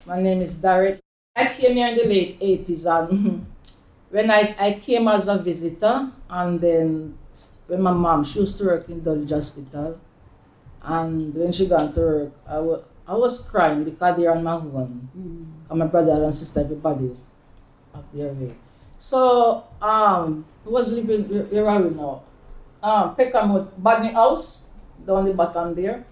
My name is Darret. I came here in the late 80s and when I came as a visitor and then when my mom, she used to work in Dulwich Hospital and when she got to work, I was crying because they're on my own. And my brother and sister, everybody up their way. So, we was living, where are we now? Peckham Badney House, down the bottom there.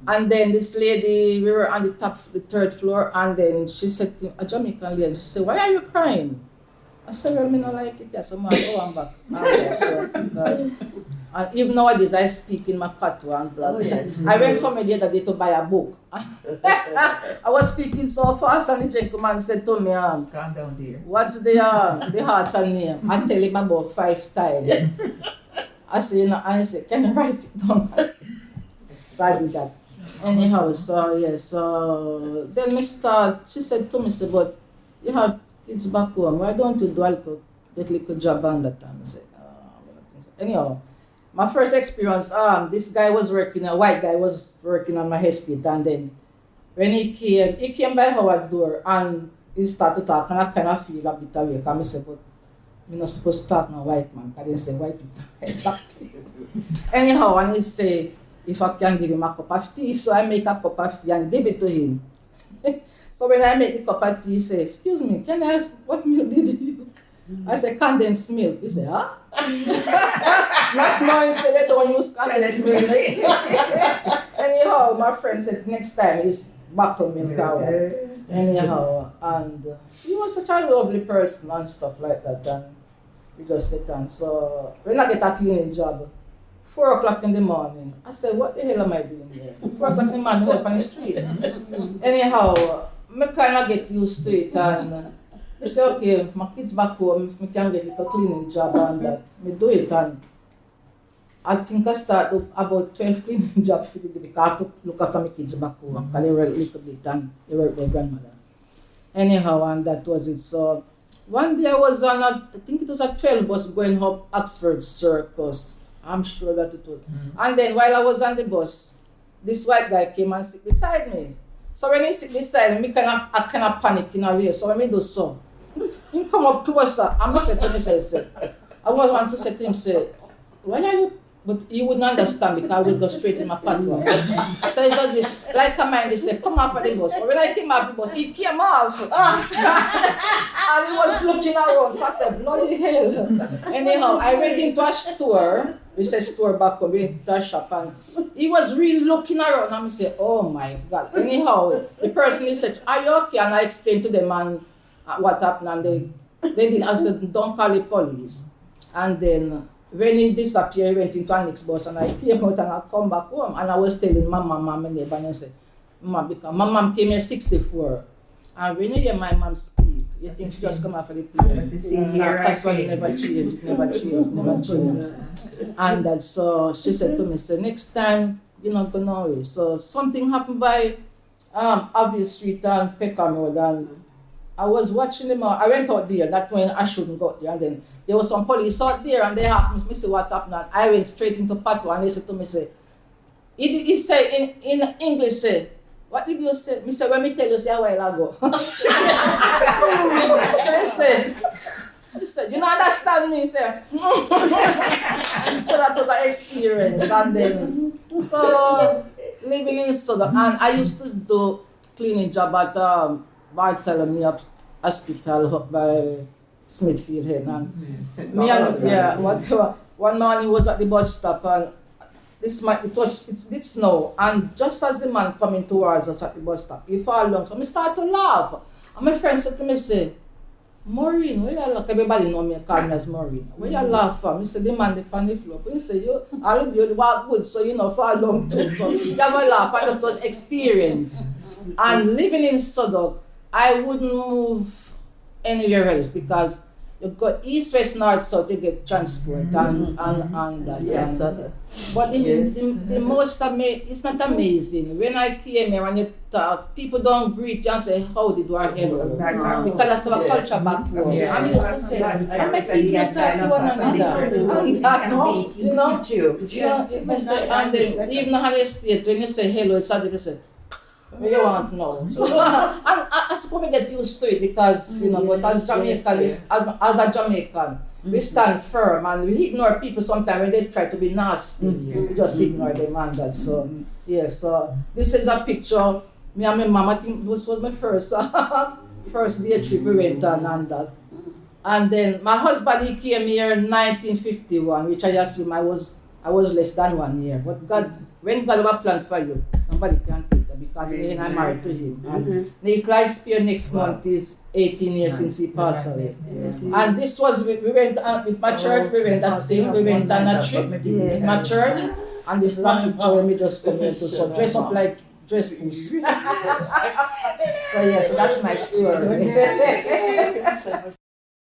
And then this lady, we were on the top, the third floor, and then she said to a Jamaican lady, she said, "Why are you crying?" I said, "Well, I don't like it, yes, so I'm back." And even nowadays, I speak in my patois and blah. Yes. I went somewhere the other day to buy a book. I was speaking so fast, and the gentleman said to me, Calm down, dear. "What's the heart name?" I tell him about 5 times. I say, and I say, "Can you write it down?" So I did that. Anyhow, so yes, so then she said to me, "But you have kids back home, why don't you do a little job on that time?" I said, anyhow, my first experience, this guy was working, a white guy was working on my estate, and then when he came by our door and he started to talk, and I kind of feel a bit away, because I said, "But I'm not supposed to talk to a white man," because they say white people talk to you. Anyhow, and he say, if I can give him a cup of tea, so I make a cup of tea and give it to him. So when I make the cup of tea, he says, "Excuse me, can I ask what milk did you?" I said, "Condensed milk." He said, "Huh?" Not knowing, say they don't use condensed milk. Anyhow, my friend said next time is buckle milk. Anyhow, and he was such a lovely person and stuff like that, and we just get on. So when I get a cleaning job, 4 o'clock in the morning, I said, "What the hell am I doing here? 4 o'clock in the morning, help on the street." Anyhow, I kind of get used to it, and I say, "Okay, my kids back home, I can get like a cleaning job and that." I do it, and I think I started about 12 cleaning jobs for the day because I have to look after my kids back home because they were a little bit and they were with their grandmother. Anyhow, and that was it. So one day I was on I think it was a 12 bus going up Oxford Circus. I'm sure that it was. And then while I was on the bus, this white guy came and sit beside me. So when he sit beside me, I kind of panic in a way. So when I do so, he come up closer. I must say to him, I was want to say to him, say, "Why are you?" But he wouldn't understand because I would go straight in my patois. So it's as if, like a man, he said, "Come off of the bus." So when I came off the bus, he came off. And he was looking around. So I said, "Bloody hell." Anyhow, I went into a store. We said store back home, we went to a shop, and he was really looking around. And I said, "Oh my God." Anyhow, the person, he said, "Are you okay?" And I explained to them and what happened, and they didn't. I said, "Don't call the police." And then when he disappeared, he went into a next bus, and I came out and I come back home, and I was telling my mom and my neighbor, and I said, "Mom," because my mom came here 64, and when you hear my mom speak, you think she just come out of the plane. That's why it never changed, never changed. And that, so she said to me, "So next time, you're not going away." So something happened by Abbey Street and Peckham Road, and I was watching them. I went out there, that when I shouldn't go there, and then there was some police out there, and they asked me, say, "What happened?" And I went straight into patois, and they said to me, say, he said in English, say, "What did you say?" I said, "When me tell you, say a while ago." So he said, "You don't understand me?" He said, so that was an experience. And then, so living in Southwark, and I used to do cleaning job at Bartholomew Hospital up by Smithfield Head. And me and whatever. One morning was at the bus stop, and it's snow, and just as the man coming towards us at the bus stop, he fall down. So I start to laugh. And my friend said to me, say, "Maureen, where you laugh?" Everybody know me, call me as Maureen. "Where you laugh from?" I said, "The man on the floor." He said, "You walk good, so you know fall down too." So you have a laugh, and it was experience. And living in Southwark, I wouldn't move anywhere else because you go east, west, north, south, you get transport and that. Yes. But the most it's not amazing. When I came here and you talk, people don't greet you and say, "How did you?" or "Hello." Because that's our culture back home. Yeah. And you used to say, "I make people talk to one another." And that, you know, and then even on the estate, when you say hello, it's something you say, What you want now? So, I suppose we get used to it because, you know, but as Jamaican, as a Jamaican, we stand firm and we ignore people sometimes when they try to be nasty. We just ignore them and that. So, yes, so this is a picture. Me and my mom, I think this was my first day trip we went on and that. And then my husband, he came here in 1951, which I assume I was less than 1 year. But God, when God have a plan for you, nobody can take that because I'm married to him. And if lifespan next month is 18 years since he passed away. And this was, we went with my church, we went on a trip with my church. And this is a picture when we just come into, so dress up like dress boots. So yes, that's my story.